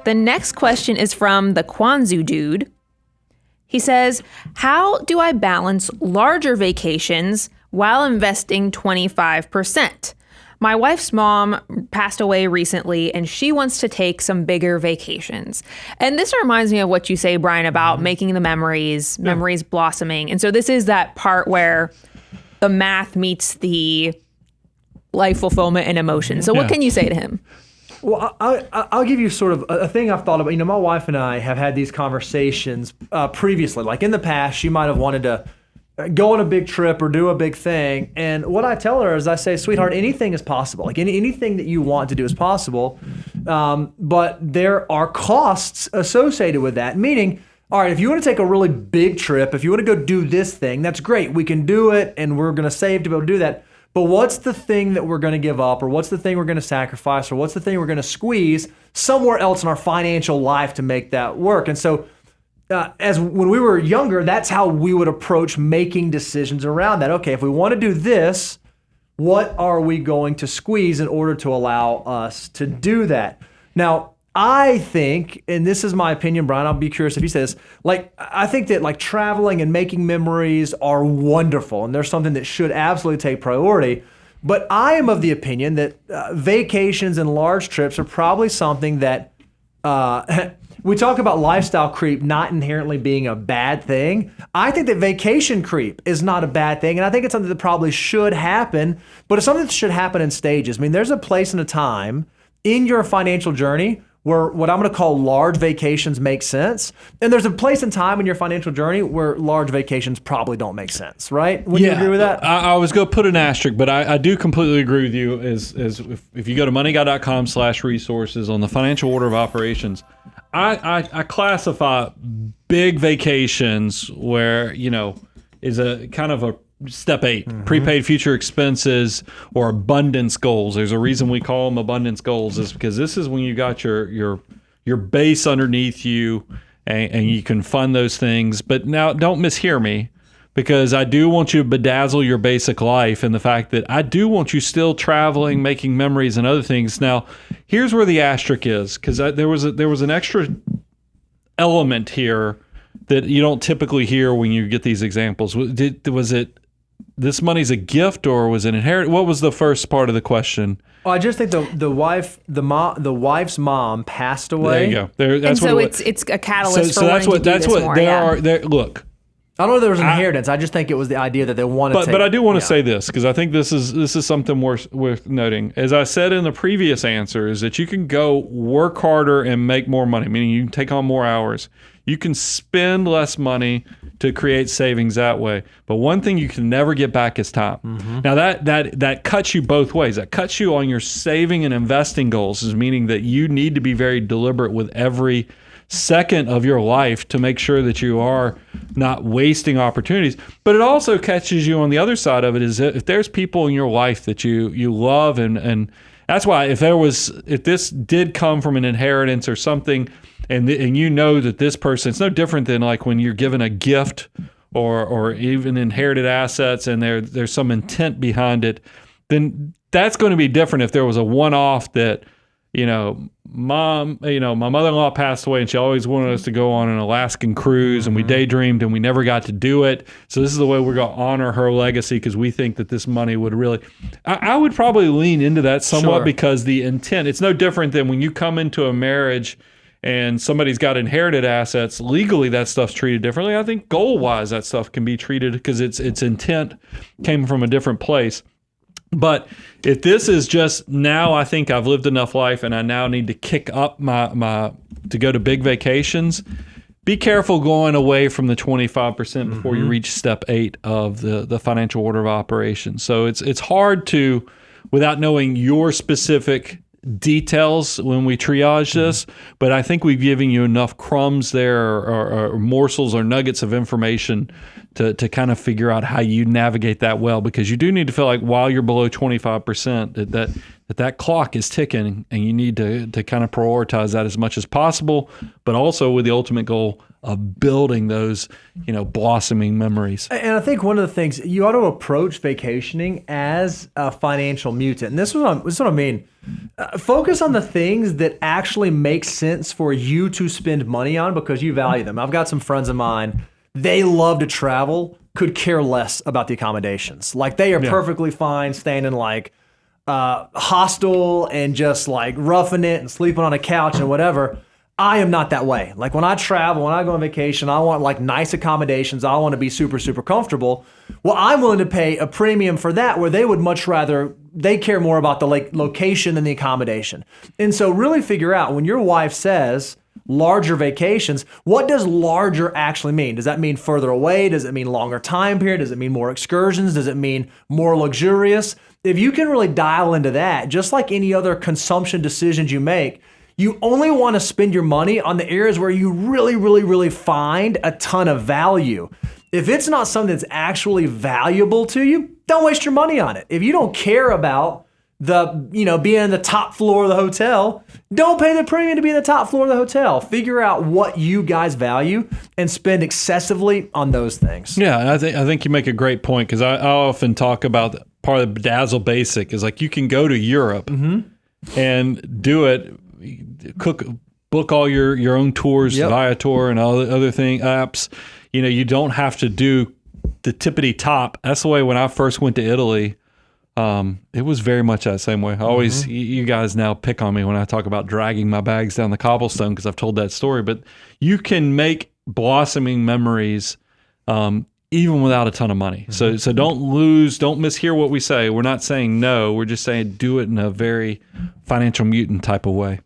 The next question is from the Kwanzaa dude. He says, how do I balance larger vacations while investing 25%? My wife's mom passed away recently, and she wants to take some bigger vacations. And this reminds me of what you say, Brian, about making the memories blossoming. And so this is that part where the math meets the life fulfillment and emotion. So what can you say to him? Well, I'll give you sort of a thing I've thought about. My wife and I have had these conversations previously. Like in the past, she might have wanted to go on a big trip or do a big thing. And what I tell her is I say, sweetheart, anything is possible. Like anything that you want to do is possible. But there are costs associated with that. Meaning, all right, if you want to take a really big trip, if you want to go do this thing, that's great. We can do it and we're going to save to be able to do that. But what's the thing that we're going to give up, or what's the thing we're going to sacrifice, or what's the thing we're going to squeeze somewhere else in our financial life to make that work? And so as when we were younger, that's how we would approach making decisions around that. Okay, if we want to do this, what are we going to squeeze in order to allow us to do that? Now, I think, and this is my opinion, Brian, I'll be curious if you say this, I think that traveling and making memories are wonderful, and they're something that should absolutely take priority. But I am of the opinion that vacations and large trips are probably something that we talk about lifestyle creep not inherently being a bad thing. I think that vacation creep is not a bad thing, and I think it's something that probably should happen, but it's something that should happen in stages. I mean, there's a place and a time in your financial journey where what I'm going to call large vacations make sense. And there's a place and time in your financial journey where large vacations probably don't make sense, right? Would you agree with that? I was going to put an asterisk, but I do completely agree with you. As if you go to moneyguy.com/resources on the financial order of operations, I classify big vacations where, is a kind of a step 8, prepaid future expenses or abundance goals. There's a reason we call them abundance goals, is because this is when you got your base underneath you and you can fund those things. But now don't mishear me, because I do want you to bedazzle your basic life, and the fact that I do want you still traveling, making memories and other things. Now, here's where the asterisk is, because there was an extra element here that you don't typically hear when you get these examples. Was it this money's a gift, or was it inherited? What was the first part of the question? Well, I just think the wife's mom passed away. There you go. So it's a catalyst for wanting to do this more. Look, I don't know if there was an inheritance. I just think it was the idea that they wanted to. But I do want to say this, because I think this is something worth noting. As I said in the previous answer, is that you can go work harder and make more money, meaning you can take on more hours. You can spend less money to create savings that way. But one thing you can never get back is time. Now that cuts you both ways. That cuts you on your saving and investing goals, is meaning that you need to be very deliberate with every second of your life to make sure that you are not wasting opportunities. But it also catches you on the other side of it, is if there's people in your life that you love, and that's why if this did come from an inheritance or something, and you know that this person, it's no different than like when you're given a gift or even inherited assets and there's some intent behind it, then that's going to be different if there was a one-off that, my mother-in-law passed away and she always wanted us to go on an Alaskan cruise, and we daydreamed and we never got to do it. So this is the way we're going to honor her legacy, because we think that this money would really, I would probably lean into that somewhat, because the intent, it's no different than when you come into a marriage and somebody's got inherited assets. Legally, that stuff's treated differently. I think goal-wise, that stuff can be treated because its intent came from a different place. But if this is just, now I think I've lived enough life and I now need to kick up my to go to big vacations, be careful going away from the 25% before you reach step 8 of the financial order of operations. So it's hard to, without knowing your specific details when we triage this, but I think we've given you enough crumbs there, or morsels or nuggets of information to kind of figure out how you navigate that well, because you do need to feel like while you're below 25% that clock is ticking, and you need to kind of prioritize that as much as possible, but also with the ultimate goal of building those, blossoming memories. And I think one of the things you ought to approach vacationing as a financial mutant. And this is what I mean. Focus on the things that actually make sense for you to spend money on because you value them. I've got some friends of mine, they love to travel, could care less about the accommodations. Like they are perfectly fine staying in like hostel and just like roughing it and sleeping on a couch and whatever. I am not that way. Like when I travel, when I go on vacation, I want like nice accommodations. I want to be super, super comfortable. Well, I'm willing to pay a premium for that where they would much rather, they care more about the location than the accommodation. And so really figure out when your wife says larger vacations, what does larger actually mean? Does that mean further away? Does it mean longer time period? Does it mean more excursions? Does it mean more luxurious? If you can really dial into that, just like any other consumption decisions you make, you only want to spend your money on the areas where you really, really, really find a ton of value. If it's not something that's actually valuable to you, don't waste your money on it. If you don't care about being in the top floor of the hotel, don't pay the premium to be in the top floor of the hotel. Figure out what you guys value and spend excessively on those things. Yeah, and I think you make a great point because I often talk about part of the Dazzle Basic is like you can go to Europe and do it. Book all your own tours, Viator and all the other apps. You don't have to do the tippity top. That's the way when I first went to Italy. It was very much that same way. I always, you guys now pick on me when I talk about dragging my bags down the cobblestone because I've told that story. But you can make blossoming memories even without a ton of money. So don't mishear what we say. We're not saying no. We're just saying do it in a very financial mutant type of way.